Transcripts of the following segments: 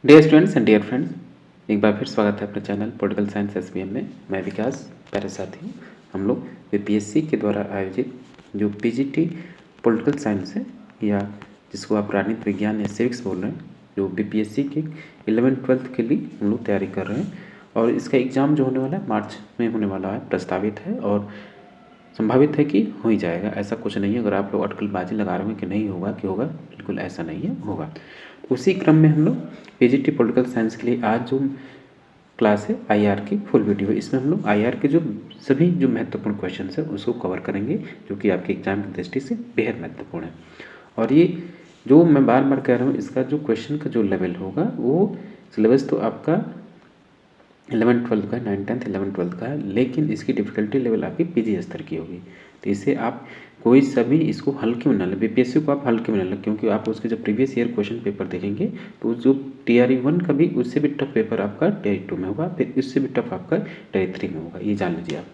Dear students and dear friends, एक बार फिर स्वागत है अपने चैनल पॉलिटिकल साइंस एसबीएम में। मैं विकास प्यारे साथी हूँ। हम लोग बीपीएससी के द्वारा आयोजित जो पीजीटी पॉलिटिकल साइंस है, या जिसको आप राजनीति विज्ञान या सिविक्स बोल रहे हैं, जो बीपीएससी के 11th-12th के लिए हम लोग तैयारी कर रहे हैं। और इसका एग्ज़ाम जो होने वाला है मार्च में होने वाला है, प्रस्तावित है और संभावित है कि हो ही जाएगा। ऐसा कुछ नहीं है। अगर आप लोग अटकलबाजी लगा रहे हो कि नहीं होगा कि होगा, बिल्कुल ऐसा नहीं है, होगा। उसी क्रम में हम लोग पीजीटी पॉलिटिकल साइंस के लिए आज जो क्लास है आईआर की फुल वीडियो है। इसमें हम लोग आईआर के जो सभी जो महत्वपूर्ण क्वेश्चन है उसको कवर करेंगे, जो कि आपके एग्जाम की दृष्टि से बेहद महत्वपूर्ण है। और ये जो मैं बार बार कह रहा हूँ, इसका जो क्वेश्चन का जो लेवल होगा वो सिलेबस तो आपका 11th-12th का है, 9th-10th 11th-12th का है, लेकिन इसकी डिफ़िकल्टी लेवल आपकी पीजी स्तर की होगी। तो इसे आप कोई सभी इसको हल्के में ना लें, बीपीएससी को आप हल्के में ना लें, क्योंकि आप उसके जब प्रीवियस ईयर क्वेश्चन पेपर देखेंगे तो जो टीआरई 1 का भी उससे भी टफ पेपर आपका टीआरई 2 में होगा, फिर इससे भी टफ आपका टीआरई 3 में होगा। ये जान लीजिए आप।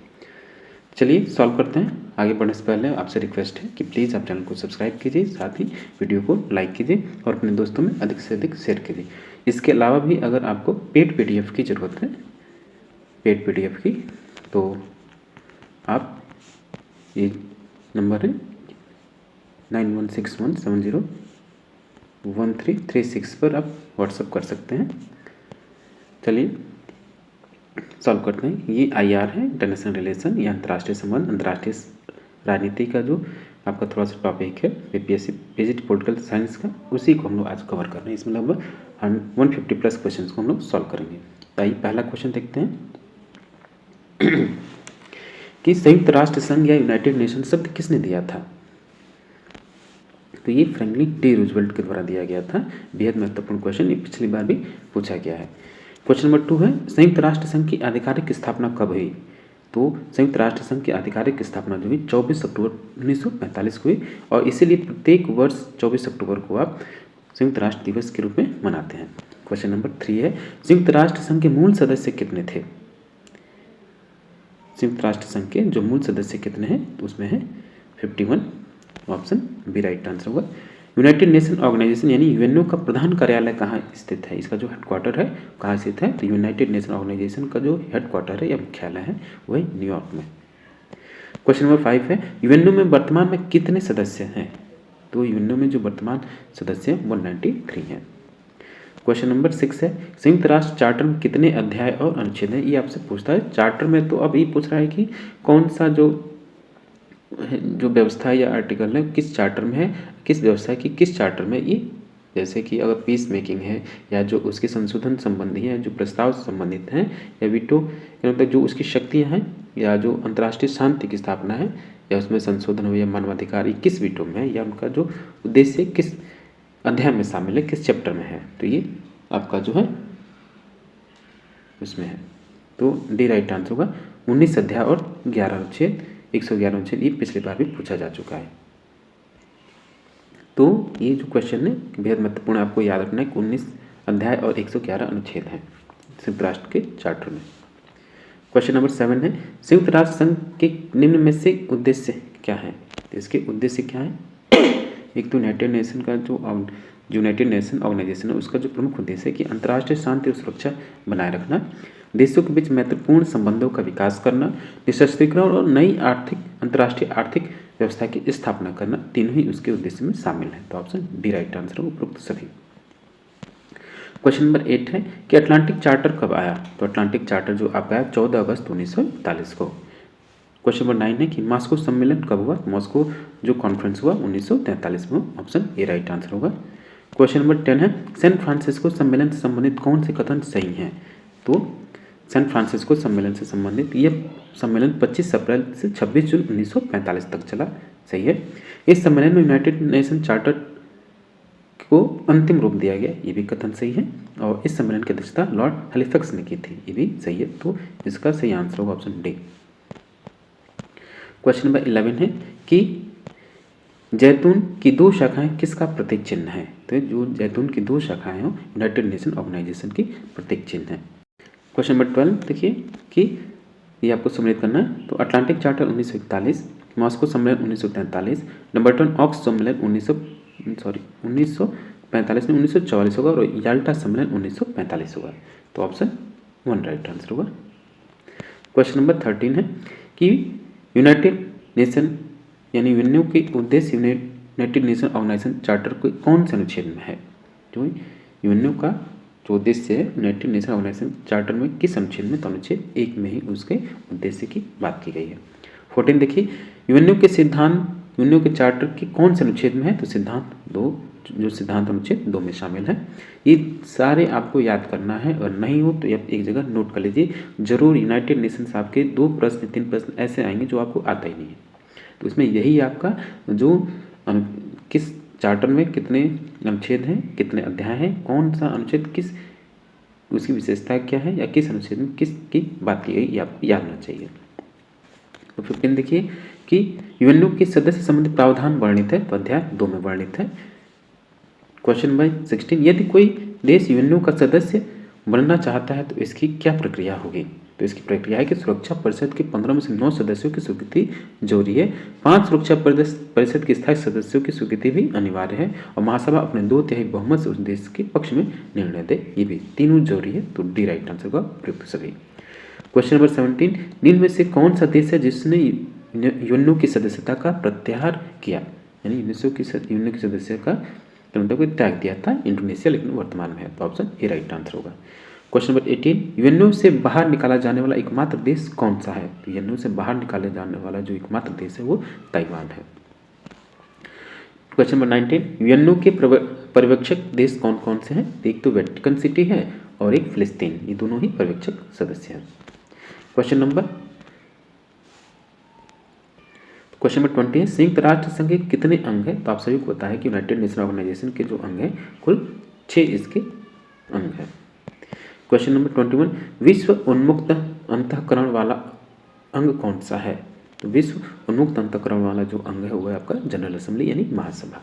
चलिए सॉल्व करते हैं। आगे बढ़ने से पहले आपसे रिक्वेस्ट है कि प्लीज़ आप चैनल को सब्सक्राइब कीजिए, साथ ही वीडियो को लाइक कीजिए और अपने दोस्तों में अधिक से अधिक शेयर कीजिए। इसके अलावा भी अगर आपको पेड पीडीएफ की ज़रूरत है, पेड पीडीएफ की, तो आप ये नंबर है 9161701336 पर आप व्हाट्सअप कर सकते हैं। चलिए सॉल्व करते हैं। ये आईआर है, इंटरनेशनल रिलेशन या अंतर्राष्ट्रीय संबंध, अंतर्राष्ट्रीय राजनीति का जो आपका थोड़ा सा टॉपिक है बीपीएससी पीजीटी पॉलिटिकल साइंस का, उसी को हम लोग आज कवर कर रहे हैं। इसमें लगभग 150+ क्वेश्चन को हम लोग सॉल्व करेंगे। आइए पहला क्वेश्चन देखते हैं कि संयुक्त राष्ट्र संघ या यूनाइटेड नेशन शब्द किसने दिया था? तो ये फ्रैंकलिन डी रूजवेल्ट के द्वारा दिया गया था। बेहद महत्वपूर्ण क्वेश्चन, ये पिछली बार भी पूछा गया है। क्वेश्चन नंबर 2 है, संयुक्त राष्ट्र संघ की आधिकारिक स्थापना कब हुई? तो संयुक्त राष्ट्र संघ की आधिकारिक स्थापना जो हुई 24 अक्टूबर 1945 को हुई, और इसीलिए प्रत्येक वर्ष 24 अक्टूबर को आप संयुक्त राष्ट्र दिवस के रूप में मनाते हैं। क्वेश्चन नंबर 3 है, संयुक्त राष्ट्र संघ के मूल सदस्य कितने थे? संयुक्त राष्ट्र संघ के जो मूल सदस्य कितने हैं, तो उसमें है 51। ऑप्शन बी राइट आंसर होगा। यूनाइटेड नेशन ऑर्गेनाइजेशन यानी यूएनओ का प्रधान कार्यालय कहाँ स्थित है? इसका जो हेडक्वार्टर है कहाँ स्थित है? तो यूनाइटेड नेशन ऑर्गेनाइजेशन का जो हेडक्वार्टर है या मुख्यालय है वो है न्यूयॉर्क में। क्वेश्चन नंबर 5 है, यूएनओ में वर्तमान में कितने सदस्य हैं? तो यूएनओ में जो वर्तमान सदस्य हैं 193 हैं। क्वेश्चन नंबर 6 है, संयुक्त राष्ट्र चार्टर में कितने अध्याय और अनुच्छेद हैं? ये आपसे पूछता है चार्टर में। तो अब ये पूछ रहा है कि कौन सा जो व्यवस्था या आर्टिकल है किस चार्टर में है, किस व्यवस्था की किस चार्टर में। ये जैसे कि अगर पीस मेकिंग है, या जो उसके संशोधन संबंधी है, जो प्रस्ताव से संबंधित हैं, या वीटो मतलब जो उसकी शक्तियाँ हैं, या जो अंतर्राष्ट्रीय शांति की स्थापना है, या उसमें संशोधन हो, या मानवाधिकार, किस वीटो में है, या उनका जो उद्देश्य किस अध्याय में शामिल है, किस चैप्टर में है। तो ये आपका जो है उसमें है। तो डी राइट आंसर होगा। 19 अध्याय और 11 अनुच्छेद, 111 अनुच्छेद, ये पिछली बार भी पूछा जा चुका है। तो ये जो क्वेश्चन है बेहद महत्वपूर्ण, आपको याद रखना है कि 19 अध्याय और 111 अनुच्छेद हैं संयुक्त राष्ट्र के चार्टर में। क्वेश्चन नंबर 7 है, संयुक्त राष्ट्र संघ के निम्न में से उद्देश्य क्या है? तो इसके उद्देश्य क्या है? एक तो यूनाइटेड नेशन का जो यूनाइटेड नेशन ऑर्गेनाइजेशन है उसका जो प्रमुख उद्देश्य है कि अंतर्राष्ट्रीय शांति और सुरक्षा बनाए रखना, देशों के बीच महत्वपूर्ण संबंधों का विकास करना, निशस्त्रीकरण और नई अंतर्राष्ट्रीय आर्थिक व्यवस्था की स्थापना करना, तीनों ही उसके उद्देश्य में शामिल है। तो ऑप्शन डी राइट आंसर है, उपरोक्त सभी। क्वेश्चन नंबर 8 है कि अटलांटिक चार्टर कब आया? तो अटलांटिक चार्टर जो आपका आया 14 अगस्त 1941 को। क्वेश्चन नंबर 9 है कि मॉस्को सम्मेलन कब हुआ? मॉस्को जो कॉन्फ्रेंस हुआ 1943 में। ऑप्शन ए राइट आंसर होगा। क्वेश्चन नंबर 10 है, सैन फ्रांसिस्को सम्मेलन से संबंधित कौन से कथन सही हैं? तो सैन फ्रांसिस्को सम्मेलन से संबंधित ये सम्मेलन 25 अप्रैल से 26 जून 1945 तक चला। सही है। इस सम्मेलन में यूनाइटेड नेशन चार्टर को अंतिम रूप दिया गया, ये भी कथन सही है। और इस सम्मेलन की अध्यक्षता लॉर्ड हैलिफैक्स ने की थी, ये भी सही है। तो इसका सही आंसर होगा ऑप्शन डी। क्वेश्चन नंबर 11 है कि जैतून की 2 शाखाएं किसका प्रतीक चिन्ह है? तो जो जैतून की 2 शाखाएं हो यूनाइटेड नेशन ऑर्गेनाइजेशन की प्रतीक चिन्ह है। क्वेश्चन नंबर 12 देखिए कि ये आपको सम्मिलित करना है। तो अटलांटिक चार्टर 1941, मॉस्को सम्मेलन 1943, नंबर 10 ऑक्स सम्मेलन 1945 1945 में 1944 होगा और याल्टा सम्मेलन 1945 होगा। तो ऑप्शन 1 राइट आंसर होगा। क्वेश्चन नंबर 13 है कि यूनाइटेड नेशन यानी यूएनओ के उद्देश्य यूनाइटेड नेशन ऑर्गेनाइजेशन चार्टर के कौन से अनुच्छेद में है? जो यूएनओ का जो उद्देश्य है यूनाइटेड नेशन ऑर्गेनाइजेशन चार्टर में किस अनुच्छेद में? तो अनुच्छेद 1 में ही उसके उद्देश्य की बात की गई है। 14 देखिए, यूएनओ के सिद्धांत यूएनओ के चार्टर के कौन से अनुच्छेद में है? तो सिद्धांत 2, जो सिद्धांत अनुच्छेद 2 में शामिल है। ये सारे आपको याद करना है, और नहीं हो तो आप एक जगह नोट कर लीजिए जरूर। यूनाइटेड नेशंस आपके 2 प्रश्न 3 प्रश्न ऐसे आएंगे जो आपको आता ही नहीं है। तो इसमें यही आपका जो किस चार्टर में कितने अनुच्छेद हैं, कितने अध्याय हैं, कौन सा अनुच्छेद किस उसकी विशेषता क्या है, या किस अनुच्छेद में किस की बात की गई, ये आपको याद होना चाहिए। तो 15 देखिए कि यूएनओ के सदस्य संबंधी प्रावधान वर्णित है, तो अध्याय 2 में वर्णित है। क्वेश्चन नंबर 16, यदि कोई देश यूएनओ का सदस्य बनना चाहता है तो इसकी क्या प्रक्रिया होगी? तो इसकी प्रक्रिया है कि सुरक्षा परिषद के 15 में से 9 सदस्यों की स्वीकृति जरूरी है। 5 सुरक्षा परिषद के स्थायी सदस्यों की स्वीकृति भी अनिवार्य है, और महासभा अपने 2/3 बहुमत से उस देश के पक्ष में निर्णय दे, ये भी तीनों जरूरी है। तो डी राइट आंसर होगा प्रयुक्त सभी। क्वेश्चन नंबर 17, निम्न में से कौन सा देश है जिसने यूएनओ की सदस्यता का प्रत्याहार किया? यानी यूएनओ की सदस्यता का मतलब त्याग दिया था इंडोनेशिया, लेकिन वर्तमान में है। तो ऑप्शन ए राइट आंसर होगा। क्वेश्चन नंबर 18, यूएनओ से बाहर निकाला जाने वाला एकमात्र देश कौन सा है? तो यूएनओ से बाहर निकाले जाने वाला जो एकमात्र देश है वो ताइवान है। क्वेश्चन नंबर 19, यूएनओ के पर्यवेक्षक देश कौन कौन से हैं? एक तो वेटिकन सिटी है और एक फिलिस्तीन, ये दोनों ही पर्यवेक्षक सदस्य हैं। क्वेश्चन नंबर 20 है, संयुक्त राष्ट्र संघ के कितने अंग हैं? तो आप सभी को पता है कि यूनाइटेड नेशन ऑर्गेनाइजेशन के जो अंग हैं कुल 6 इसके अंग हैं। क्वेश्चन नंबर 21, विश्व उन्मुक्त अंतःकरण वाला अंग कौन सा है? तो विश्व उन्मुक्त अंतःकरण वाला जो अंग है वो है आपका जनरल असेंबली यानी महासभा।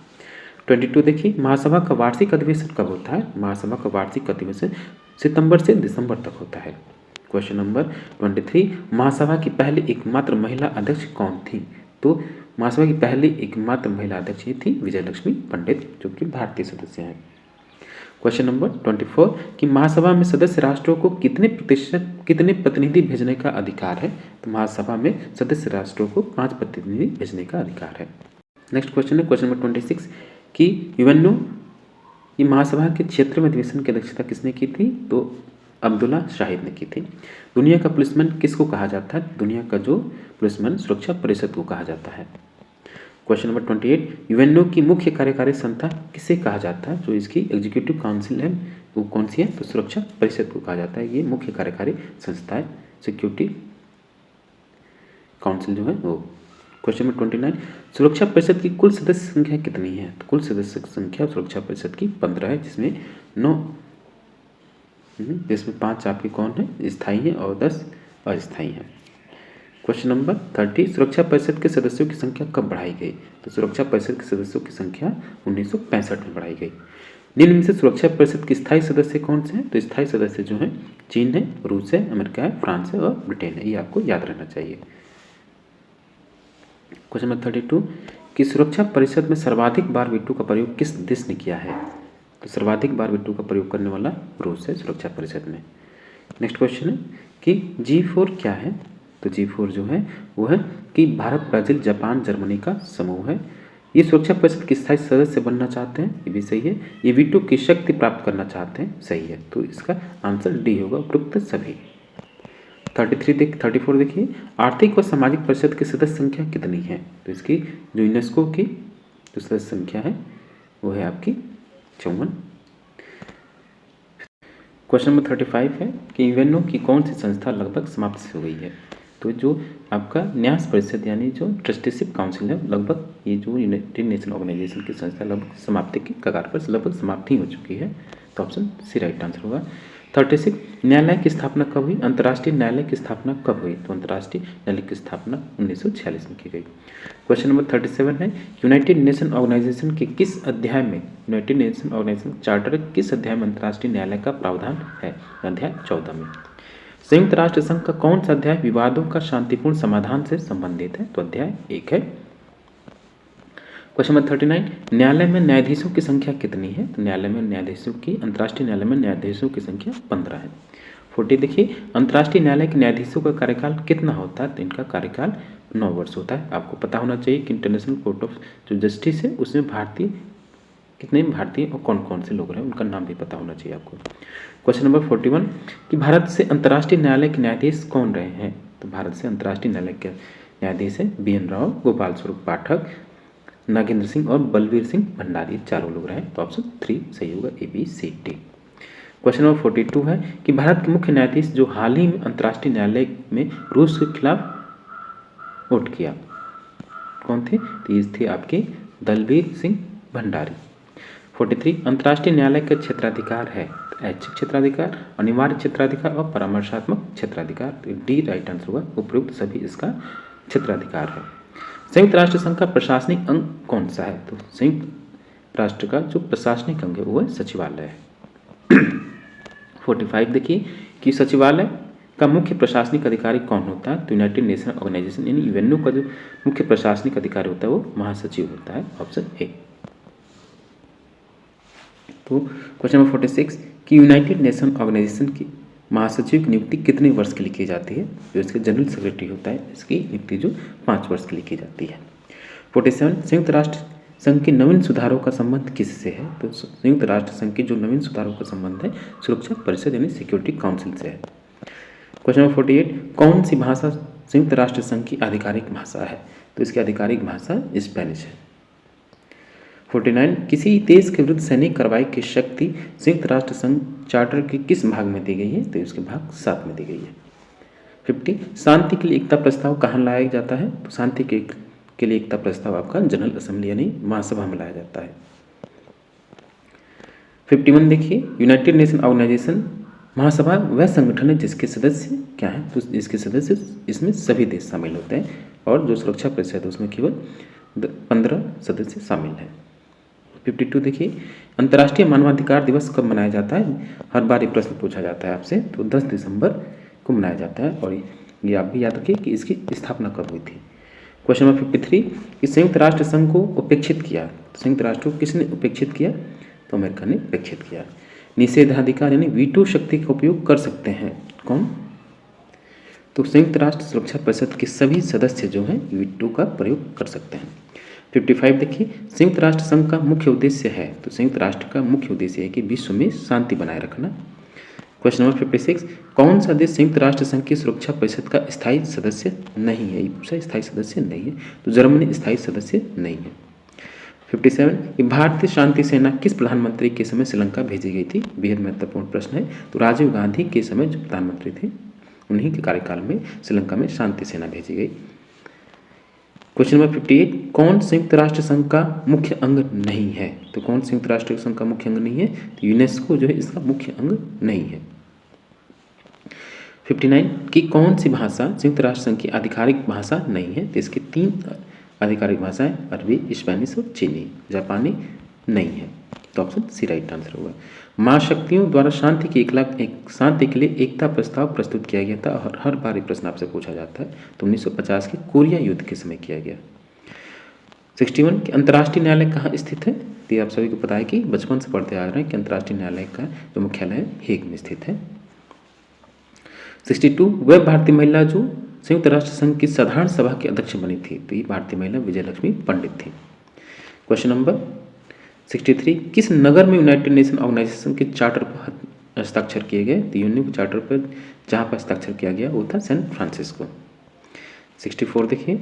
22 देखिए, महासभा का वार्षिक अधिवेशन कब होता है? महासभा का वार्षिक अधिवेशन सितंबर से दिसंबर तक होता है। क्वेश्चन नंबर 23, महासभा की पहली एकमात्र महिला अध्यक्ष कौन थी? तो महासभा की पहली एकमात्र महिला अध्यक्ष ये थी विजयलक्ष्मी पंडित, जो कि भारतीय सदस्य हैं। क्वेश्चन नंबर 24, कि महासभा में सदस्य राष्ट्रों को कितने प्रतिनिधि भेजने का अधिकार है? तो महासभा में सदस्य राष्ट्रों को 5 प्रतिनिधि भेजने का अधिकार है। नेक्स्ट क्वेश्चन है क्वेश्चन नंबर 26, कि यूएनओ की महासभा के क्षेत्र में अधिवेशन की अध्यक्षता किसने की थी? तो अब्दुल्ला शाहिद ने की थी। दुनिया का पुलिसमैन किसको कहा जाता है? दुनिया का जो पुलिसमैन सुरक्षा परिषद को कहा जाता है। क्वेश्चन नंबर 28, यूएनओ की मुख्य कार्यकारी संस्था किसे कहा जाता है? जो इसकी एग्जीक्यूटिव काउंसिल है वो कौन सी है? तो सुरक्षा परिषद को कहा जाता है, ये मुख्य कार्यकारी संस्था है, सिक्योरिटी काउंसिल जो है वो। क्वेश्चन नंबर 29, सुरक्षा परिषद की कुल सदस्य संख्या कितनी है? तो कुल सदस्य संख्या सुरक्षा परिषद की 15 है, जिसमें 5 आपके कौन है? स्थायी है और 10 अस्थायी हैं। क्वेश्चन नंबर 30, सुरक्षा परिषद के सदस्यों की संख्या कब बढ़ाई गई? तो सुरक्षा परिषद के सदस्यों की संख्या 1965 में बढ़ाई गई। निम्न में से सुरक्षा परिषद के स्थायी सदस्य कौन से हैं? तो स्थायी सदस्य जो हैं चीन है, रूस है, अमेरिका है, फ्रांस है और ब्रिटेन है, ये आपको याद रहना चाहिए। क्वेश्चन नंबर 32, कि सुरक्षा परिषद में सर्वाधिक बार वीटो का प्रयोग किस देश ने किया है? तो सर्वाधिक बार वीटो का प्रयोग करने वाला रूस है सुरक्षा परिषद में। नेक्स्ट क्वेश्चन है कि G4 क्या है? तो G4 जो है वो है कि भारत, ब्राज़ील, जापान, जर्मनी का समूह है। ये सुरक्षा परिषद के स्थायी सदस्य बनना चाहते हैं, ये भी सही है। ये वीटो की शक्ति प्राप्त करना चाहते हैं, सही है। तो इसका आंसर डी होगा, उपरोक्त सभी। 34 देखिए, आर्थिक व सामाजिक परिषद की सदस्य संख्या कितनी है? तो इसकी जो यूनेस्को की जो सदस्य संख्या है वो है आपकी 54। क्वेश्चन नंबर 35 है कि यूएनओ की कौन सी संस्था लगभग समाप्त हो गई है? तो जो आपका न्यास परिषद यानी जो ट्रस्टीशिप काउंसिल है, लगभग ये जो यूनाइटेड नेशन ऑर्गेनाइजेशन की संस्था लगभग समाप्ति की कगार पर लगभग समाप्ति हो चुकी है। तो ऑप्शन सी राइट आंसर होगा। 36, न्यायालय की स्थापना कब हुई? अंतर्राष्ट्रीय न्यायालय की स्थापना कब हुई? तो अंतर्राष्ट्रीय न्यायालय की स्थापना 1946 में की गई। क्वेश्चन नंबर 37 है, यूनाइटेड नेशन ऑर्गेनाइजेशन के किस अध्याय में, यूनाइटेड नेशन ऑर्गेनाइजेशन चार्टर किस अध्याय में अंतर्राष्ट्रीय न्यायालय का प्रावधान है? अध्याय 14 में। संयुक्त राष्ट्र संघ का कौन सा अध्याय विवादों का शांतिपूर्ण समाधान से संबंधित है? तो अध्याय 1 है। क्वेश्चन नंबर 39, न्यायालय में न्यायाधीशों की संख्या कितनी है? तो न्यायालय में न्यायाधीशों की, अंतर्राष्ट्रीय न्यायालय में न्यायाधीशों की संख्या 15 है। 40 देखिए, अंतर्राष्ट्रीय न्यायालय के न्यायाधीशों का कार्यकाल कितना होता है? तो इनका कार्यकाल 9 वर्ष होता है। आपको पता होना चाहिए कि इंटरनेशनल कोर्ट ऑफ जो जस्टिस है उसमें कितने भारतीय और कौन कौन से लोग हैं उनका नाम भी पता होना चाहिए आपको। क्वेश्चन नंबर 41, कि भारत से अंतर्राष्ट्रीय न्यायालय के न्यायाधीश कौन रहे हैं? तो भारत से अंतर्राष्ट्रीय न्यायालय के न्यायाधीश हैं BN राव, गोपाल स्वरूप पाठक, नागेंद्र सिंह और बलवीर सिंह भंडारी, चारों लोग रहे। तो ऑप्शन 3 सही होगा, ABCD। क्वेश्चन नंबर 42 है कि भारत के मुख्य न्यायाधीश जो हाल ही में अंतर्राष्ट्रीय न्यायालय में रूस के खिलाफ वोट किया, कौन थे? तो ये थे आपके दलवीर सिंह भंडारी। 43, अंतर्राष्ट्रीय न्यायालय का क्षेत्राधिकार है? तो ऐच्छिक क्षेत्राधिकार, अनिवार्य क्षेत्राधिकार और परामर्शात्मक क्षेत्राधिकार। तो D राइट आंसर होगा, उपयुक्त सभी इसका क्षेत्राधिकार है। संयुक्त राष्ट्र संघ का प्रशासनिक अंग कौन सा है? तो संयुक्त राष्ट्र का जो प्रशासनिक अंग है वो है सचिवालय है। 45 देखिए कि सचिवालय का मुख्य प्रशासनिक अधिकारी कौन होता है? तो यूनाइटेड नेशन ऑर्गेनाइजेशन यानी यूएनओ का जो मुख्य प्रशासनिक अधिकारी होता है वो महासचिव होता है, ऑप्शन A। तो क्वेश्चन नंबर 46 कि यूनाइटेड नेशन ऑर्गेनाइजेशन की महासचिव की नियुक्ति कितने वर्ष के लिए की जाती है? जो इसके जनरल सेक्रेटरी होता है इसकी नियुक्ति जो 5 वर्ष के लिए की जाती है। 47, संयुक्त राष्ट्र संघ के नवीन सुधारों का संबंध किससे है? तो संयुक्त राष्ट्र संघ के जो नवीन सुधारों का संबंध है सुरक्षा परिषद यानी सिक्योरिटी काउंसिल से है। क्वेश्चन नंबर 48, कौन सी भाषा संयुक्त राष्ट्र संघ की आधिकारिक भाषा है? तो इसकी आधिकारिक भाषा स्पेनिश है। 49, किसी देश के विरुद्ध सैनिक कार्रवाई की शक्ति संयुक्त राष्ट्र संघ चार्टर के किस भाग में दी गई है? तो इसके भाग 7 में दी गई है। 50, शांति के लिए एकता प्रस्ताव कहाँ लाया जाता है? तो शांति के लिए एकता प्रस्ताव आपका जनरल असेंबली यानी महासभा में लाया जाता है। 51 देखिए, यूनाइटेड नेशन ऑर्गेनाइजेशन महासभा वह संगठन है जिसके सदस्य क्या है? तो इसके सदस्य इसमें सभी देश शामिल होते हैं और जो सुरक्षा परिषद है उसमें केवल 15 सदस्य शामिल हैं। 52 देखिए, अंतर्राष्ट्रीय मानवाधिकार दिवस कब मनाया जाता है? हर बार ये प्रश्न पूछा जाता है आपसे। तो 10 दिसंबर को मनाया जाता है और ये आप भी याद रखिए कि इसकी स्थापना कब हुई थी। क्वेश्चन नंबर 53 कि संयुक्त राष्ट्र संघ को उपेक्षित किया, संयुक्त राष्ट्र को किसने उपेक्षित किया? तो अमेरिका ने उपेक्षित किया। निषेधाधिकार यानी वीटो शक्ति का उपयोग कर सकते हैं कौन? तो संयुक्त राष्ट्र सुरक्षा परिषद के सभी सदस्य जो हैं वीटो का प्रयोग कर सकते हैं। 55 देखिए, संयुक्त राष्ट्र संघ का मुख्य उद्देश्य है? तो संयुक्त राष्ट्र का मुख्य उद्देश्य है कि विश्व में शांति बनाए रखना। क्वेश्चन नंबर 56, कौन सा देश संयुक्त राष्ट्र संघ की सुरक्षा परिषद का स्थायी सदस्य नहीं है? ये स्थायी सदस्य नहीं है, तो जर्मनी स्थायी सदस्य नहीं है। 57, कि भारतीय शांति सेना किस प्रधानमंत्री के समय श्रीलंका भेजी गई थी? बेहद महत्वपूर्ण प्रश्न है। तो राजीव गांधी के समय जो प्रधानमंत्री थे उन्हीं के कार्यकाल में श्रीलंका में शांति सेना भेजी गई। क्वेश्चन नंबर 58, कौन संयुक्त राष्ट्र संघ का मुख्य अंग नहीं है? तो कौन संयुक्त राष्ट्र संघ का मुख्य अंग नहीं है? तो यूनेस्को जो है इसका मुख्य अंग नहीं है। 59, कि कौन सी भाषा संयुक्त राष्ट्र संघ की आधिकारिक भाषा नहीं है? तो इसकी 3 आधिकारिक भाषाएं अरबी, स्पेनिश और चीनी, जापानी नहीं है। तो ऑप्शन सी राइट आंसर होगा। महाशक्तियों द्वारा शांति के लिए एकता प्रस्ताव प्रस्तुत किया गया था और हर बार ये प्रश्न आपसे पूछा जाता है। तो 1950 के कोरिया युद्ध के समय किया गया। 61, कि अंतर्राष्ट्रीय न्यायालय कहाँ स्थित है? तो ये आप सभी को पता है कि बचपन से पढ़ते आ रहे हैं कि अंतर्राष्ट्रीय न्यायालय का जो मुख्यालय है हेग में स्थित है। 62, वह भारतीय महिला जो संयुक्त राष्ट्र संघ की साधारण सभा की अध्यक्ष बनी थी? तो ये भारतीय महिला विजयलक्ष्मी पंडित थी। क्वेश्चन नंबर 63, किस नगर में यूनाइटेड नेशन ऑर्गेनाइजेशन के चार्टर पर हस्ताक्षर किए गए? तो यूएनओ के चार्टर पर जहाँ पर हस्ताक्षर किया गया वो था सैन फ्रांसिस्को। 64 देखिए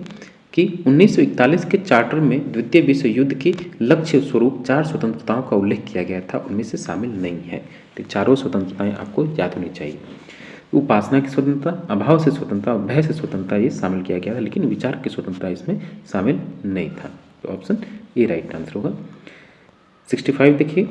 कि 1941 के चार्टर में द्वितीय विश्व युद्ध की लक्ष्य स्वरूप 4 स्वतंत्रताओं का उल्लेख किया गया था, उनमें से शामिल नहीं है। तो चारों स्वतंत्रताएं आपको याद होनी चाहिए। उपासना की स्वतंत्रता, अभाव से स्वतंत्रता और भय से स्वतंत्रता ये शामिल किया गया था, लेकिन विचार की स्वतंत्रता इसमें शामिल नहीं था। तो ऑप्शन ए राइट आंसर होगा। 65 देखिए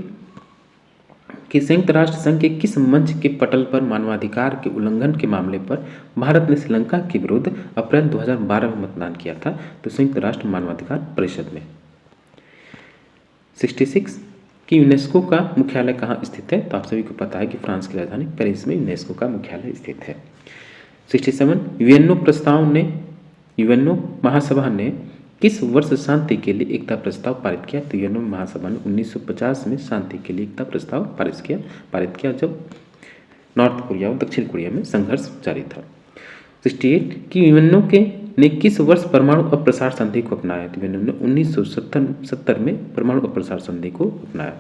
कि संयुक्त राष्ट्र संघ के किस मंच के पटल पर मानवाधिकार के उल्लंघन के मामले पर भारत ने श्रीलंका के विरुद्ध अप्रैल 2012 में मतदान किया था? तो संयुक्त राष्ट्र मानवाधिकार परिषद में। 66 कि यूनेस्को का मुख्यालय कहाँ स्थित है? तो आप सभी को पता है कि फ्रांस की राजधानी पेरिस में यूनेस्को का मुख्यालय स्थित है। 67 यूएनओ महासभा ने किस वर्ष शांति के लिए एकता प्रस्ताव पारित किया? तो यूएन महासभा ने 1950 में शांति के लिए एकता प्रस्ताव पारित किया जब नॉर्थ कोरिया और दक्षिण कोरिया में संघर्ष जारी था। 68 की यूएनओ के ने किस वर्ष परमाणु अप्रसार संधि को अपनाया? तो यूएनओ ने 1970 में परमाणु अप्रसार संधि को अपनाया।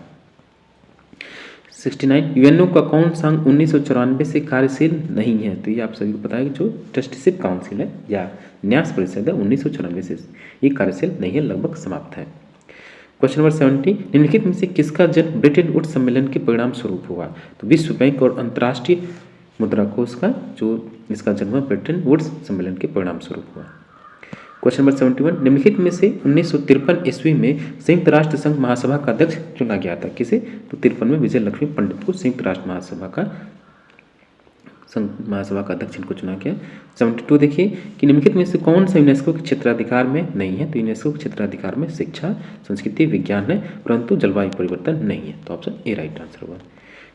69 यूएनओ का कौन सा अंग 1994 से कार्यशील नहीं है? तो ये आप सभी को पता है कि जो ट्रस्टीशिप काउंसिल है या न्यास परिषद है 1994 से ये कार्यशील नहीं है, लगभग समाप्त है। क्वेश्चन नंबर 70 निम्नलिखित में से किसका जन्म ब्रिटेन वुड्स सम्मेलन के परिणाम स्वरूप हुआ? तो विश्व बैंक और अंतर्राष्ट्रीय मुद्रा कोष का जो इसका जन्म ब्रिटेन वुड्स सम्मेलन के परिणाम स्वरूप हुआ। क्वेश्चन नंबर 71 निम्नलिखित में से 1953 ईस्वी में संयुक्त राष्ट्र संघ महासभा का अध्यक्ष चुना गया था? किसे? तो 53 में विजय लक्ष्मी पंडित को संयुक्त राष्ट्र महासभा का अध्यक्ष इनको चुना गया। 72 देखिए कि निम्नलिखित में से कौन सा यूनेस्को के क्षेत्राधिकार में नहीं है? तो यूनेस्को के क्षेत्राधिकार में शिक्षा, संस्कृति, विज्ञान है, परंतु जलवायु परिवर्तन नहीं है। तो ऑप्शन ए राइट आंसर होगा।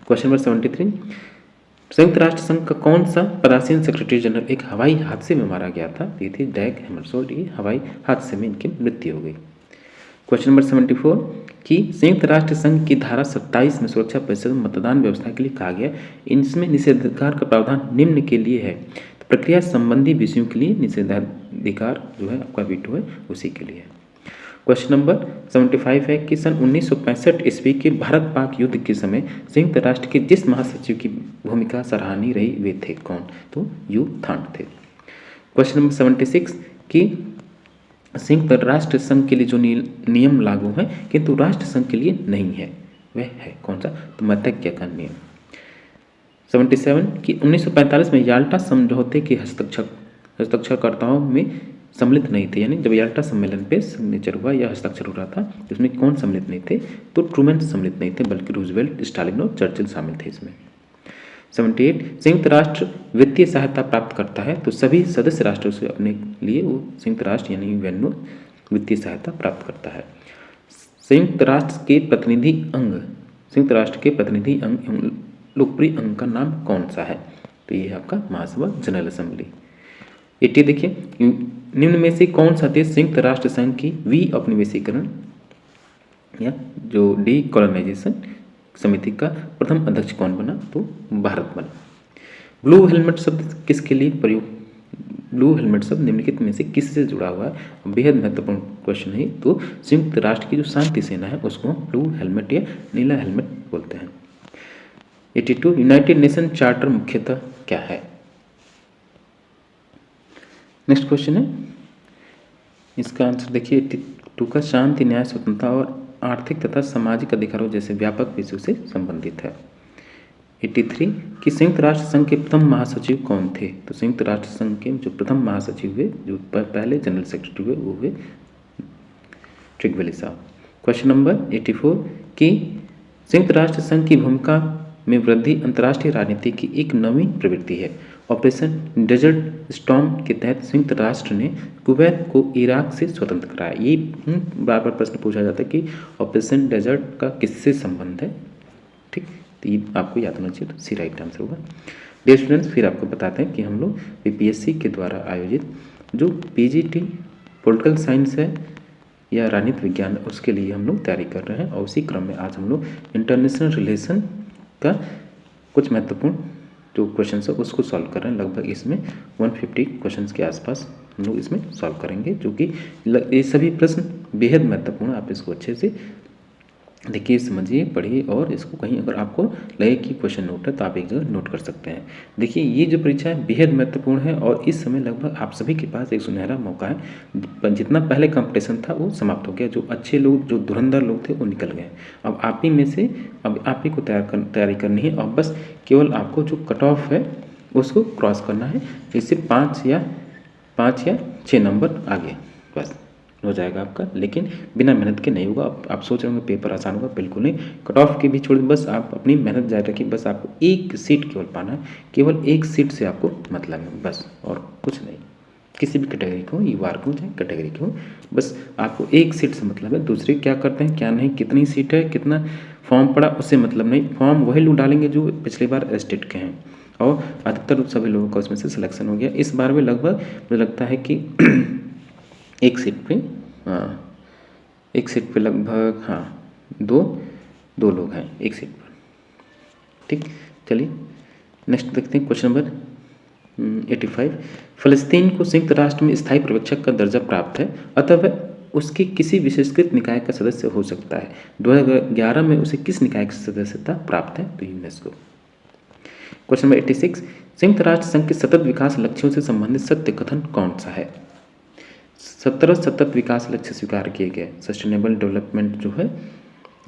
क्वेश्चन नंबर 73 संयुक्त राष्ट्र संघ का कौन सा पदासीन सेक्रेटरी जनरल एक हवाई हादसे में मारा गया था? ये थी डैग हैमरशोल्ड। ये हवाई हादसे में इनकी मृत्यु हो गई। क्वेश्चन नंबर 74 कि संयुक्त राष्ट्र संघ की धारा 27 में सुरक्षा परिषद में मतदान व्यवस्था के लिए कहा गया, इनमें निषेधाधिकार का प्रावधान निम्न के लिए है। तो प्रक्रिया संबंधी विषयों के लिए निषेधाधिकार जो है आपका वीटो है उसी के लिए है। क्वेश्चन नंबर 75 है कि सन 1965 ईस्वी के भारत पाक युद्ध के समय संयुक्त राष्ट्र के जिस महासचिव की भूमिका सराहनीय रही वे थे कौन? तो यू थांट थे। क्वेश्चन नंबर 76 कि संयुक्त राष्ट्र संघ के लिए जो नियम लागू है किंतु राष्ट्र संघ के लिए नहीं है वह है कौन सा? तो मतज्ञ का नियम। 77 कि 1945 में याल्टा समझौते के हस्ताक्षरकर्ताओं में सम्मिलित नहीं थे, यानी जब याल्टा सम्मेलन पे सिग्नेचर हुआ या हस्ताक्षर हो रहा था इसमें कौन सम्मिलित नहीं थे? तो ट्रूमैन सम्मिलित नहीं थे, बल्कि रूजवेल्ट, स्टालिन और चर्चिल शामिल थे इसमें। 78 संयुक्त राष्ट्र वित्तीय सहायता प्राप्त करता है, तो सभी सदस्य राष्ट्रों से अपने लिए वो संयुक्त राष्ट्र यानी यूएनओ वित्तीय सहायता प्राप्त करता है। संयुक्त राष्ट्र के प्रतिनिधि अंग एवं लोकप्रिय अंग का नाम कौन सा है? तो ये आपका महासभा जनरल असेंबली। 80 देखिए निम्न में से कौन सा देश संयुक्त राष्ट्र संघ की विऔपनिवेशीकरण या जो डीकोलोनाइजेशन समिति का प्रथम अध्यक्ष कौन बना? तो भारत बना। ब्लू हेलमेट शब्द किसके लिए प्रयोग? ब्लू हेलमेट शब्द निम्नलिखित में से किससे जुड़ा हुआ है? बेहद महत्वपूर्ण क्वेश्चन है। तो संयुक्त राष्ट्र की जो शांति सेना है उसको हम ब्लू हेलमेट या नीला हेलमेट बोलते हैं। 82 यूनाइटेड नेशन चार्टर मुख्यतः क्या है? नेक्स्ट क्वेश्चन है, इसका आंसर देखिए 82 का शांति, न्याय, स्वतंत्रता और आर्थिक तथा सामाजिक अधिकारों जैसे व्यापक विषयों से संबंधित है। 83 कि संयुक्त राष्ट्र संघ के प्रथम महासचिव कौन थे? तो संयुक्त राष्ट्र संघ के जो प्रथम महासचिव हुए, जो पहले जनरल सेक्रेटरी हुए, वो हुए ट्रिगवेली साहब। क्वेश्चन नंबर 84 कि संयुक्त राष्ट्र संघ की भूमिका में वृद्धि अंतर्राष्ट्रीय राजनीति की एक नवीन प्रवृत्ति है। ऑपरेशन डेजर्ट स्टॉर्म के तहत संयुक्त राष्ट्र ने कुवैत को इराक से स्वतंत्र कराया। ये बार बार प्रश्न पूछा जाता है कि ऑपरेशन डेजर्ट का किससे संबंध है? ठीक, तो ये आपको याद होना चाहिए, तो सी राइट आंसर होगा। डियर स्टूडेंट्स, फिर आपको बताते हैं कि हम लोग बीपीएससी के द्वारा आयोजित जो पीजीटी पॉलिटिकल साइंस है या राजनीति विज्ञान, उसके लिए हम लोग तैयारी कर रहे हैं और उसी क्रम में आज हम लोग इंटरनेशनल रिलेशन का कुछ महत्वपूर्ण जो क्वेश्चन है उसको सॉल्व कर रहे हैं। लगभग इसमें 150 क्वेश्चंस के आसपास हम लोग इसमें सॉल्व करेंगे, जो कि ये सभी प्रश्न बेहद महत्वपूर्ण। आप इसको अच्छे से देखिए, समझिए, पढ़िए और इसको कहीं अगर आपको लगे कि क्वेश्चन नोट है तो आप एक जगह नोट कर सकते हैं। देखिए, ये जो परीक्षा है बेहद महत्वपूर्ण है और इस समय लगभग आप सभी के पास एक सुनहरा मौका है। जितना पहले कंपटीशन था वो समाप्त हो गया, जो अच्छे लोग, जो धुरंधर लोग थे वो निकल गए। अब आप ही में से अब आप ही को तैयारी करनी है और बस केवल आपको जो कट ऑफ है उसको क्रॉस करना है। इससे 5 या 6 नंबर आगे बस हो जाएगा आपका, लेकिन बिना मेहनत के नहीं होगा। आप सोच रहे होंगे पेपर आसान होगा, बिल्कुल नहीं। कट ऑफ के भी छोड़, बस आप अपनी मेहनत जारी रखिए। बस आपको एक सीट केवल पाना है, केवल एक सीट से आपको मतलब है बस, और कुछ नहीं। किसी भी कैटेगरी को, युवा को चाहे कैटेगरी को, बस आपको एक सीट से मतलब है। दूसरे क्या करते हैं क्या नहीं, कितनी सीट है, कितना फॉर्म पड़ा, उससे मतलब नहीं। फॉर्म वही लोग डालेंगे जो पिछली बार स्टेट के हैं, और अधिकतर सभी लोगों का उसमें से सिलेक्शन हो गया। इस बार में लगभग मुझे लगता है कि एक सीट पे हाँ, एक सीट पे लगभग, हाँ, दो लोग हैं एक सीट पर। ठीक, चलिए नेक्स्ट देखते हैं क्वेश्चन नंबर 85। फ़लस्तीन को संयुक्त राष्ट्र में स्थायी पर्यवेक्षक का दर्जा प्राप्त है, अतः वह उसके किसी विशेषकृत निकाय का सदस्य हो सकता है। 2011 में उसे किस निकाय की सदस्यता प्राप्त है? तो यूनेस्को। Question number 86। संयुक्त राष्ट्र संघ के सतत विकास लक्ष्यों से संबंधित सत्य कथन कौन सा है? 17 सतत विकास लक्ष्य स्वीकार किए गए। सस्टेनेबल डेवलपमेंट जो है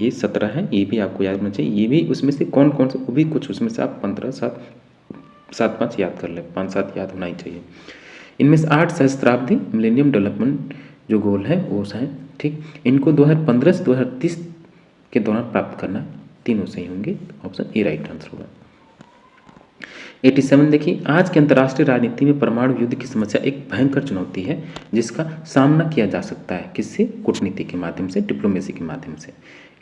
ये 17 है, ये भी आपको याद होना चाहिए। ये भी उसमें से कौन कौन से, वो भी कुछ उसमें से आप 15 7 5 याद कर लें, 5 7 याद होना ही चाहिए। इनमें से 8 सहस्त्राब्दी मिलेनियम डेवलपमेंट जो गोल है वो हैं। ठीक, इनको 2015 से 2030 के दौरान प्राप्त करना है, तीनों सही होंगे। ऑप्शन ए राइट आंसर होगा। 87 देखिए, आज के अंतर्राष्ट्रीय राजनीति में परमाणु युद्ध की समस्या एक भयंकर चुनौती है जिसका सामना किया जा सकता है किससे? कूटनीति के माध्यम से, डिप्लोमेसी के माध्यम से।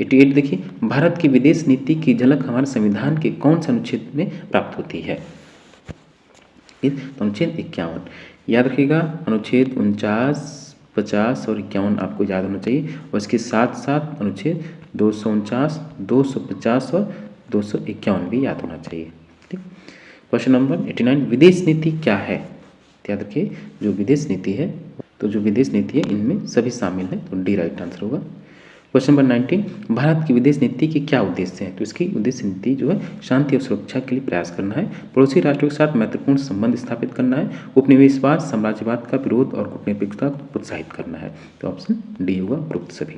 88 देखिए, भारत की विदेश नीति की झलक हमारे संविधान के कौन से अनुच्छेद में प्राप्त होती है? तो अनुच्छेद 51 याद रखिएगा। अनुच्छेद 49, 50 और 51 आपको याद होना चाहिए, और इसके साथ साथ अनुच्छेद 249, 250 और 251 भी याद होना चाहिए। ठीक, क्वेश्चन नंबर 89। विदेश नीति क्या है? याद रखिए, जो विदेश नीति है, तो जो विदेश नीति है इनमें सभी शामिल है, तो डी राइट आंसर होगा। Question number 19। भारत की विदेश नीति के क्या उद्देश्य हैं? तो इसकी उद्देश्य नीति जो है शांति और सुरक्षा के लिए प्रयास करना है, पड़ोसी राष्ट्रों के साथ महत्वपूर्ण संबंध स्थापित करना है, उपनिवेशवाद, साम्राज्यवाद का विरोध और कूटनीतिकता को प्रोत्साहित करना है। तो ऑप्शन डी होगा उपरोक्त सभी।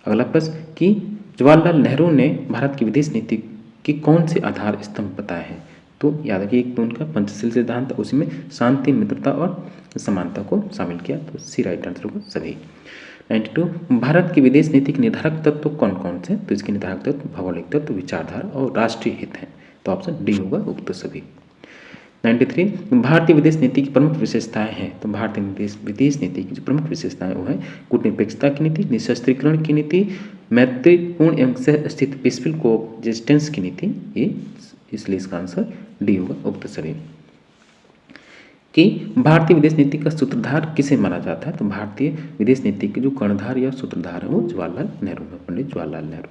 अगला प्रश्न कि जवाहरलाल नेहरू ने भारत की विदेश नीति के कौन से आधार स्तंभ बताए हैं? तो याद रखिए, एक तो उनका पंचशील सिद्धांत, उसी में शांति, मित्रता और समानता को शामिल किया, तो सी राइट आंसर होगा सभी। 92। भारत की विदेश नीति के निर्धारक तत्व कौन कौन से? तो इसके निर्धारक तत्व भौगोलिक तत्व, विचारधारा और राष्ट्रीय हित हैं, तो ऑप्शन डी होगा उक्त सभी। 93। भारतीय विदेश नीति की प्रमुख विशेषताएं हैं? तो भारतीय विदेश नीति की जो प्रमुख विशेषताएं वो हैं कूटनिरपेक्षता की नीति, निशस्त्रीकरण की नीति, मैत्रीपूर्ण एवं सह स्थित पीसफुल कोएग्जिस्टेंस की नीति, ये इसलिए इसका आंसर डी होगा उक्त सभी। कि भारतीय विदेश नीति का सूत्रधार किसे माना जाता है? तो भारतीय विदेश नीति के जो कर्णधार या सूत्रधार है वो जवाहरलाल नेहरू है, पंडित जवाहरलाल नेहरू।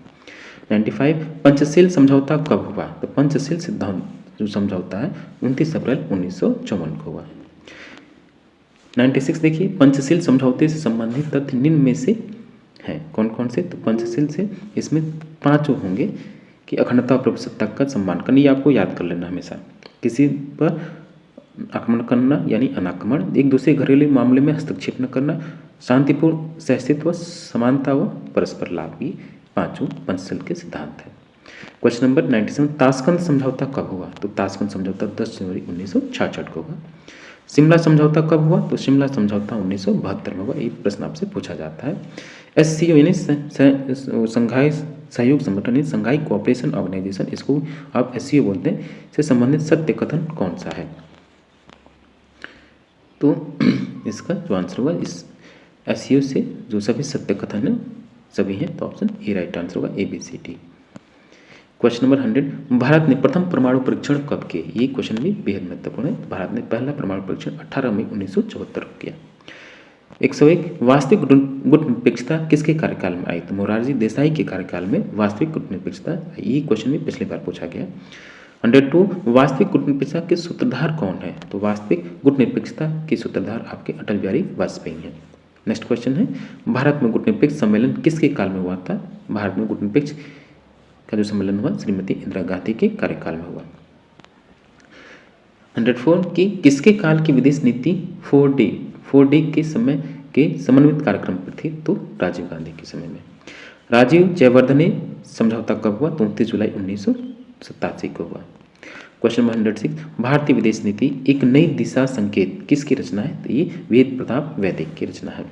95। पंचशील समझौता कब हुआ? तो पंचशील सिद्धांत जो समझौता है 29 अप्रैल 1954 को हुआ। 96 देखिए, पंचशील समझौते से संबंधित तथ्य निम्न में से हैं कौन कौन से? तो पंचशील से इसमें 5 होंगे कि अखंडता और प्रभुसत्ता का सम्मान करना, ये आपको याद कर लेना हमेशा। किसी पर आक्रमण करना यानी अनाक्रमण, एक दूसरे घरेलू मामले में हस्तक्षेप न करना, शांतिपूर्ण सहस्तित्व, समानता व परस्पर लाभ, ये 5 पंचशील के सिद्धांत हैं। Question number 97। ताशकंद समझौता कब हुआ? तो ताशकंद समझौता 10 जनवरी 1966 को हुआ। शिमला समझौता कब हुआ? तो शिमला समझौता 1972 में हुआ। ये प्रश्न आपसे पूछा जाता है। SCO यानी संघाई सहयोग संगठन यानी संघाई कोऑपरेशन ऑर्गेनाइजेशन, इसको आप SCO बोलते हैं, से संबंधित सत्य कथन कौन सा है? तो इसका जो आंसर होगा इस SCO से जो सभी सत्य कथन है सभी हैं, तो ऑप्शन ए राइट आंसर होगा, ABCD। Question number 100। भारत ने प्रथम परमाणु परीक्षण कब किए? ये क्वेश्चन भी बेहद महत्वपूर्ण है। भारत ने पहला परमाणु परीक्षण 18 मई 1974 को किया। 101। वास्तविक गुटनिरपेक्षता किसके कार्यकाल में आई? तो मोरारजी देसाई के कार्यकाल में वास्तविक गुटनिरपेक्षता, ये क्वेश्चन भी पिछली बार पूछा गया। 102। वास्तविक गुटनिरपेक्षता के सूत्रधार कौन है? तो वास्तविक गुटनिरपेक्षता के सूत्रधार आपके अटल बिहारी वाजपेयी हैं। नेक्स्ट क्वेश्चन है, भारत में गुटनिरपेक्ष सम्मेलन किसके काल में हुआ था? भारत में गुटनिरपेक्ष का जो सम्मेलन हुआ श्रीमती इंदिरा गांधी के कार्यकाल में हुआ। 104 कि किसके काल की विदेश नीति 4D के समय के समन्वित कार्यक्रम पर थी? तो राजीव गांधी के समय में। राजीव जयवर्धने समझौता कब हुआ? तो 29 जुलाई 1987 को हुआ। Question number 106। भारतीय विदेश नीति एक नई दिशा संकेत किसकी रचना है? तो ये वेद प्रताप वैदिक की रचना है।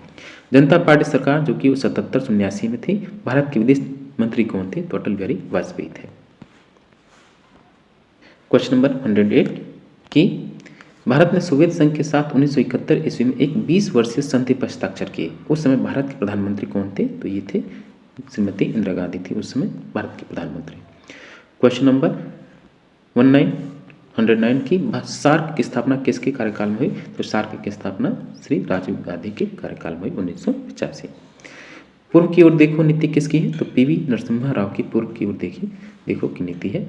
जनता पार्टी सरकार जो कि 77 से 79 में थी, भारत के विदेश मंत्री कौन थे? तो अटल बिहारी वाजपेयी थे। क्वेश्चन नंबर 108 कि भारत ने सोवियत संघ के साथ 1971 ईस्वी में एक 20 वर्षीय संधि पर हस्ताक्षर किए। उस समय भारत के प्रधानमंत्री कौन थे? तो ये थे श्रीमती इंदिरा गांधी थी उस समय भारत के प्रधानमंत्री। क्वेश्चन नंबर 19 109 की सार्क की स्थापना किसके कार्यकाल में हुई? तो सार्क की स्थापना श्री राजीव गांधी के कार्यकाल में हुई 1985। पूर्व की ओर देखो नीति किसकी है? तो पीवी नरसिम्हा राव की पूर्व की ओर देखो की नीति है।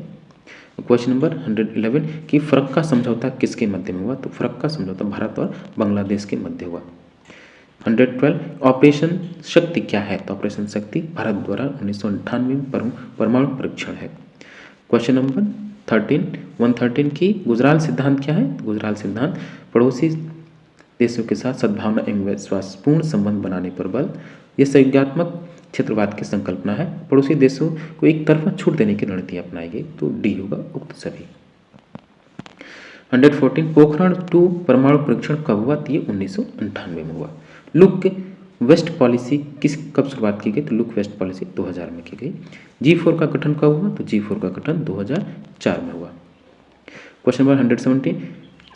क्वेश्चन नंबर 111 कि फरक्का समझौता किसके मध्य में हुआ? तो फरक्का समझौता भारत और बांग्लादेश के मध्य हुआ। 112 ऑपरेशन शक्ति क्या है? तो ऑपरेशन शक्ति भारत द्वारा 1998 में परमाणु परीक्षण है। क्वेश्चन नंबर 113 की गुजराल सिद्धांत क्या है? गुजराल सिद्धांत पड़ोसी देशों के साथ सद्भावना एवं विश्वासपूर्ण संबंध बनाने पर बल। यह संज्ञात्मक क्षेत्रवाद की संकल्पना है। पड़ोसी देशों को एक तरफा छूट देने की रणनीति अपनाई गई। तो डी होगा उक्त सभी। 114 पोखरण 2 परमाणु परीक्षण कब हुआ? तो ये 1998 में हुआ। लुक वेस्ट पॉलिसी कब शुरुआत की गई? तो लुक वेस्ट पॉलिसी 2000 में की गई। G4 का गठन कब हुआ? तो G4 का गठन 2004 में हुआ। क्वेश्चन नंबर 117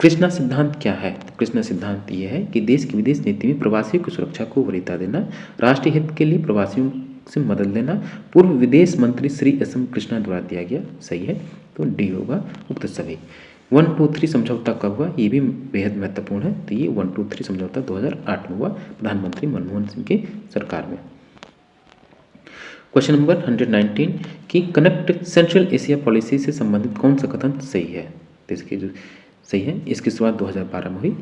कृष्णा सिद्धांत क्या है? तो कृष्णा सिद्धांत ये है कि देश की विदेश नीति में प्रवासियों की सुरक्षा को वरीयता देना, राष्ट्रीय हित के लिए प्रवासियों से मदद लेना। पूर्व विदेश मंत्री श्री एस एम कृष्णा द्वारा दिया गया। सही है, तो डी होगा उक्त सभी। 123 समझौता कब हुआ? ये भी बेहद महत्वपूर्ण है। तो ये 123 समझौता 2008 में हुआ, प्रधानमंत्री मनमोहन सिंह की सरकार में। क्वेश्चन नंबर 119 कि कनेक्ट सेंट्रल एशिया पॉलिसी से संबंधित कौन सा कथन सही है? तो इसकी जो सही है, इसकी शुरुआत 2012 में हुई।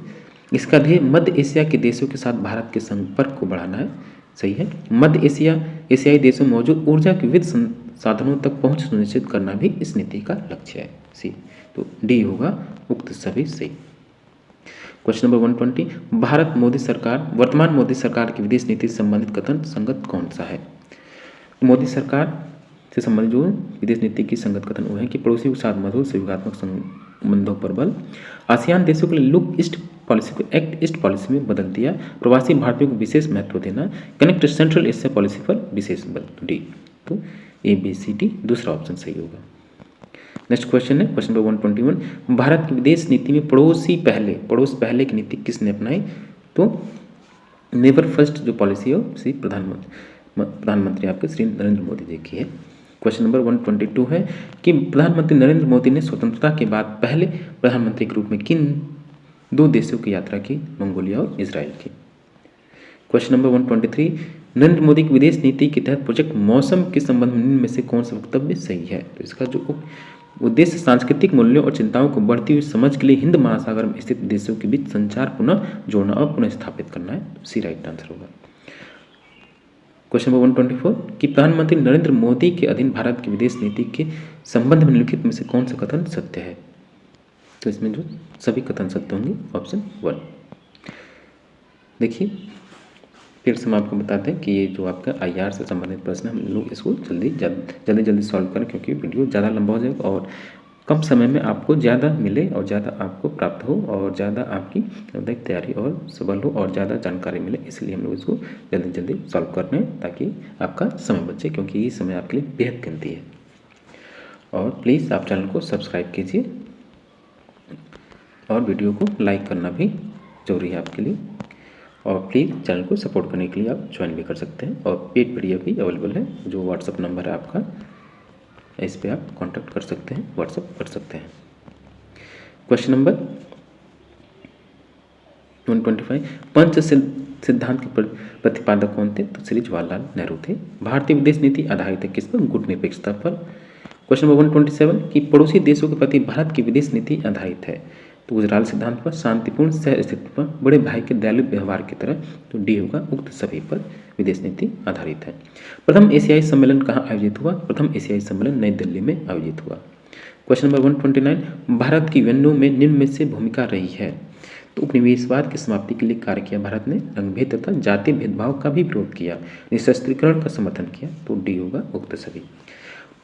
इसका ध्येय मध्य एशिया के देशों के साथ भारत के संपर्क को बढ़ाना है। सही है। मध्य एशियाई देशों में मौजूद ऊर्जा के विविध साधनों तक पहुंच सुनिश्चित करना भी इस नीति का लक्ष्य है। सी, तो डी होगा उक्त सभी सही। क्वेश्चन नंबर 120 वर्तमान मोदी सरकार की विदेश नीति से संबंधित कथन संगत कौन सा है? मोदी सरकार से संबंधित जो विदेश नीति की संगत कथन वो है कि पड़ोसियों के साथ मधुर सहयोगात्मक संबंधों पर बल, आसियान देशों के लिए लुक ईस्ट पॉलिसी को एक्ट ईस्ट पॉलिसी में बदल दिया, प्रवासी भारतीयों को विशेष महत्व देना, कनेक्ट सेंट्रल एशिया पॉलिसी पर विशेष बल। डी, तो ABCD दूसरा ऑप्शन सही होगा। नेक्स्ट क्वेश्चन है क्वेश्चन नंबर 121 भारत की विदेश नीति में पड़ोस पहले की नीति किसने अपनाई? तो नेबर फर्स्ट जो पॉलिसी है उसी प्रधानमंत्री आपके श्री नरेंद्र मोदी जी की है। क्वेश्चन नंबर 122 है कि प्रधानमंत्री नरेंद्र मोदी ने स्वतंत्रता के बाद पहले प्रधानमंत्री के रूप में किन दो देशों की यात्रा की? मंगोलिया और इजराइल की। क्वेश्चन नंबर 123 नरेंद्र मोदी की विदेश नीति के तहत प्रोजेक्ट मौसम के संबंध में इनमें से कौन सा वक्तव्य सही है? तो इसका जो उद्देश्य सांस्कृतिक मूल्यों और चिंताओं को बढ़ती हुई समझ के लिए हिंद महासागर में स्थित देशों के बीच संचार पुनः जोड़ना और पुनः स्थापित करना है। सी राइट आंसर होगा। क्वेश्चन नंबर 124 कि प्रधानमंत्री नरेंद्र मोदी के अधीन भारत की विदेश नीति के संबंध में निम्नलिखित में से कौन सा कथन सत्य है? तो इसमें जो सभी कथन सत्य होंगे ऑप्शन 1। देखिए फिर से हम आपको बताते हैं कि ये जो आपका IR से संबंधित प्रश्न है, हम लोग इसको जल्दी सॉल्व करें क्योंकि वीडियो ज़्यादा लंबा हो जाएगा और कम समय में आपको ज़्यादा मिले और ज़्यादा आपको प्राप्त हो और ज़्यादा आपकी तैयारी और सबल हो और ज़्यादा जानकारी मिले, इसलिए हम लोग इसको जल्दी सॉल्व कर रहे हैं ताकि आपका समय बचे, क्योंकि ये समय आपके लिए बेहद कीमती है। और प्लीज़ आप चैनल को सब्सक्राइब कीजिए और वीडियो को लाइक करना भी जरूरी है आपके लिए। और प्लीज़ चैनल को सपोर्ट करने के लिए आप ज्वाइन भी कर सकते हैं और पेड PDF भी अवेलेबल है, जो व्हाट्सअप नंबर है आपका, इस पर आप कांटेक्ट कर सकते हैं, व्हाट्सअप कर सकते हैं। क्वेश्चन नंबर 125 पंच सिद्धांत के प्रतिपादक कौन थे? तो श्री जवाहरलाल नेहरू थे। भारतीय विदेश नीति आधारित है किस पर? गुटनिरपेक्षता पर। क्वेश्चन नंबर 127 कि पड़ोसी देशों के प्रति भारत की विदेश नीति आधारित है? तो गुजराल सिद्धांत पर, शांतिपूर्ण सह अस्तित्व पर, बड़े भाई के दयालु व्यवहार की तरह। तो डी होगा उक्त सभी पर विदेश नीति आधारित है। प्रथम एशियाई सम्मेलन कहाँ आयोजित हुआ? प्रथम एशियाई सम्मेलन नई दिल्ली में आयोजित हुआ। क्वेश्चन नंबर 129 भारत की वेन्यू में निम्न में से भूमिका रही है? तो उपनिवेशवाद की समाप्ति के लिए कार्य किया भारत ने, रंगभेद तथा जाति भेदभाव का भी विरोध किया, निशस्त्रीकरण का समर्थन किया। तो डी होगा उक्त सभी।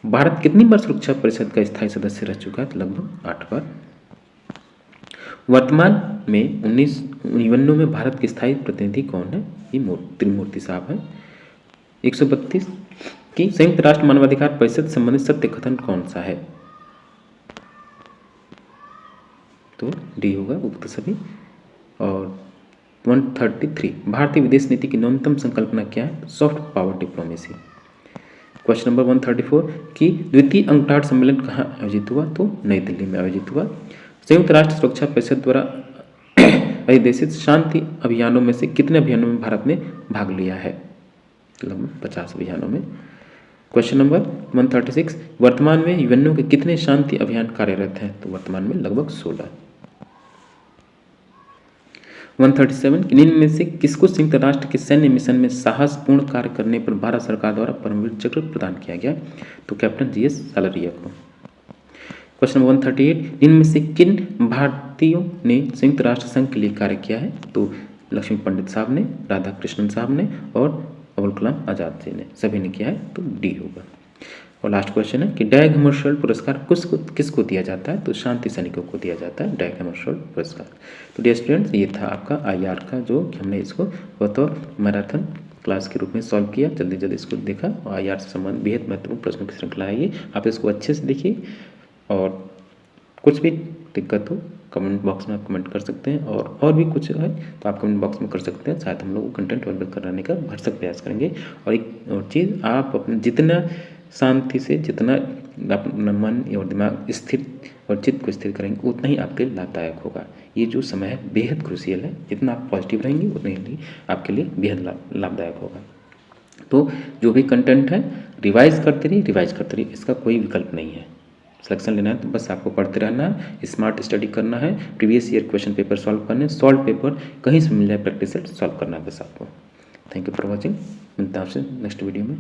भारत कितनी बार सुरक्षा परिषद का स्थायी सदस्य रह चुका है? लगभग 8 बार। वर्तमान में 1999 में भारत के स्थायी प्रतिनिधि कौन है? ये त्रिमूर्ति साहब हैं। 132 की संयुक्त राष्ट्र मानवाधिकार परिषद संबंधित सत्य कथन कौन सा है? तो डी होगा उक्त सभी। और 133 भारतीय विदेश नीति की न्यूनतम संकल्पना क्या है? Soft power diplomacy. Question number 134 कि द्वितीय अंकटाड सम्मेलन कहाँ आयोजित हुआ, तो नई दिल्ली में आयोजित हुआ। संयुक्त राष्ट्र सुरक्षा परिषद द्वारा अधिदेशित शांति अभियानों में से कितने अभियानों में भारत ने भाग लिया है, लगभग 50 अभियानों में। क्वेश्चन नंबर 136 वर्तमान में यूएनओ के कितने शांति अभियान कार्यरत हैं, तो वर्तमान में लगभग 16। 137 निम्न में से किसको संयुक्त राष्ट्र के सैन्य मिशन में साहसपूर्ण कार्य करने पर भारत सरकार द्वारा परमवीर चक्र प्रदान किया गया, तो कैप्टन GS सालरिया को। क्वेश्चन नंबर 138 निम्न में से किन भारतीयों ने संयुक्त राष्ट्र संघ के लिए कार्य किया है, तो लक्ष्मी पंडित साहब ने, राधा कृष्णन साहब ने और अबुल कलाम आज़ाद जी ने, सभी ने किया है, तो डी होगा। और लास्ट क्वेश्चन है कि डैग हैमरशोल्ड पुरस्कार किसको दिया जाता है, तो शांति सैनिकों को दिया जाता है डैग हैमरशोल्ड पुरस्कार। तो डियर स्टूडेंट्स, ये था आपका IR का, जो कि हमने इसको बतौर मैराथन क्लास के रूप में सॉल्व किया, जल्दी जल्दी इसको देखा। और IR से संबंधित बेहद महत्वपूर्ण प्रश्नों की श्रृंखला है ये, आप इसको अच्छे से देखिए और कुछ भी दिक्कत हो कमेंट बॉक्स में आप कमेंट कर सकते हैं, और भी कुछ है तो आप कमेंट बॉक्स में कर सकते हैं, शायद हम लोग कंटेंट अवेलेबल कराने का भरसक प्रयास करेंगे। और एक और चीज़, आप अपने जितना शांति से, जितना अपना मन और दिमाग स्थिर और चित्त को स्थिर करेंगे, उतना ही आपके लिए लाभदायक होगा। ये जो समय है बेहद क्रूशियल है, जितना आप पॉजिटिव रहेंगे उतना ही आपके लिए बेहद लाभदायक होगा। तो जो भी कंटेंट है रिवाइज करते रहिए, इसका कोई विकल्प नहीं है। सिलेक्शन लेना है तो बस आपको पढ़ते रहना है, स्मार्ट स्टडी करना है, previous year question paper solve करने, सॉल्व पेपर कहीं से मिल जाए प्रैक्टिस सेट सॉल्व करना है बस आपको। थैंक यू फॉर वॉचिंग, मिलता है आपसे नेक्स्ट वीडियो में।